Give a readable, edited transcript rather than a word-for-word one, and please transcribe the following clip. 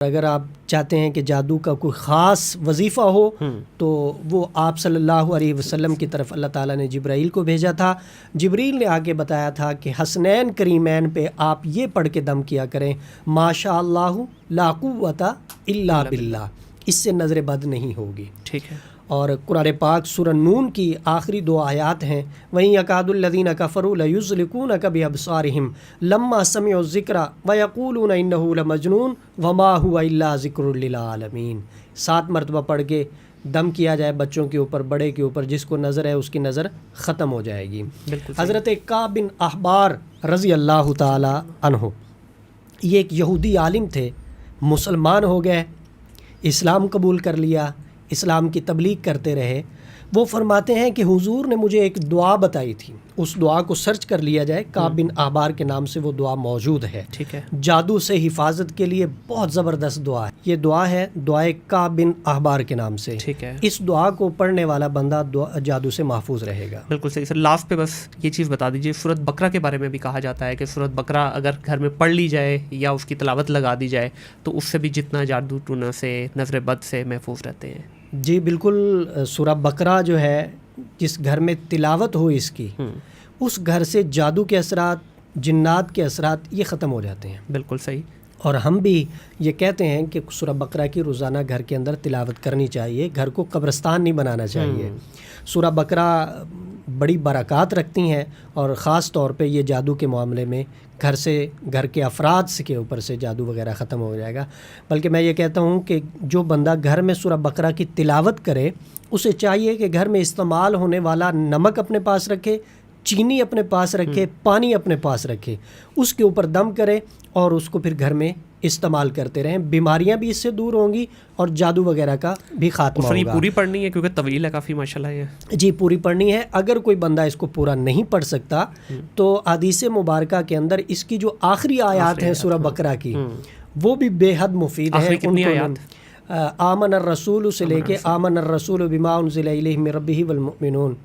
اگر آپ چاہتے ہیں کہ جادو کا کوئی خاص وظیفہ ہو تو وہ آپ صلی اللہ علیہ وسلم کی طرف اللہ تعالیٰ نے جبرائیل کو بھیجا تھا. جبرائیل نے آگے بتایا تھا کہ حسنین کریمین پہ آپ یہ پڑھ کے دم کیا کریں ماشاء اللہ لا قوت الا باللہ، اس سے نظر بد نہیں ہوگی. ٹھیک ہے. اور قرآن پاک سورہ نون کی آخری 2 آیات ہیں وَإِن يَكَادُ الَّذِينَ كَفَرُوا لَيُزْلِقُونَكَ بِأَبْصَارِهِمْ لَمَّا سَمِعُوا الذِّكْرَ وَيَقُولُونَ إِنَّهُ لَمَجْنُونٌ وَمَا هُوَ إِلَّا ذِكْرٌ لِّلْعَالَمِينَ. 7 مرتبہ پڑھ کے دم کیا جائے بچوں کے اوپر، بڑے کے اوپر، جس کو نظر ہے اس کی نظر ختم ہو جائے گی. حضرت کعب بن احبار رضی اللہ تعالی عنہ یہ ایک یہودی عالم تھے، مسلمان ہو گئے، اسلام قبول کر لیا، اسلام کی تبلیغ کرتے رہے. وہ فرماتے ہیں کہ حضور نے مجھے ایک دعا بتائی تھی، اس دعا کو سرچ کر لیا جائے، کعب بن احبار کے نام سے وہ دعا موجود ہے. ٹھیک ہے. جادو سے حفاظت کے لیے بہت زبردست دعا ہے. یہ دعا ہے دعائے کعب بن احبار کے نام سے. ٹھیک ہے. اس دعا کو پڑھنے والا بندہ جادو سے محفوظ رہے گا. بالکل صحیح سر. لاسٹ پہ بس یہ چیز بتا دیجیے، سورۃ بقرہ کے بارے میں بھی کہا جاتا ہے کہ سورۃ بقرہ اگر گھر میں پڑھ لی جائے یا اس کی تلاوت لگا دی جائے تو اس سے بھی جتنا جادو ٹونا سے، نظر بد سے محفوظ رہتے ہیں. جی بالکل. سورہ بقرہ جو ہے جس گھر میں تلاوت ہو اس کی، اس گھر سے جادو کے اثرات، جنات کے اثرات یہ ختم ہو جاتے ہیں. بالکل صحیح. اور ہم بھی یہ کہتے ہیں کہ سورہ بقرہ کی روزانہ گھر کے اندر تلاوت کرنی چاہیے، گھر کو قبرستان نہیں بنانا چاہیے. سورہ بقرہ بڑی برکات رکھتی ہیں اور خاص طور پہ یہ جادو کے معاملے میں گھر کے افراد کے اوپر سے جادو وغیرہ ختم ہو جائے گا. بلکہ میں یہ کہتا ہوں کہ جو بندہ گھر میں سورہ بقرہ کی تلاوت کرے اسے چاہیے کہ گھر میں استعمال ہونے والا نمک اپنے پاس رکھے، چینی اپنے پاس رکھے، پانی اپنے پاس رکھے، اس کے اوپر دم کرے اور اس کو پھر گھر میں استعمال کرتے رہیں. بیماریاں بھی اس سے دور ہوں گی اور جادو وغیرہ کا بھی خاتمہ ہوگا. پوری پڑھنی ہے کیونکہ طویل ہے کافی ماشاءاللہ یہ. جی پوری پڑھنی ہے. اگر کوئی بندہ اس کو پورا نہیں پڑھ سکتا تو احادیث مبارکہ کے اندر اس کی جو آخری آیات ہیں سورہ بقرہ کی وہ بھی بے حد مفید ہیں. کتنی آیات؟ آمن الرسول سے لے کے آمن الرسول بما انزل الیہ من ربہ والمؤمنون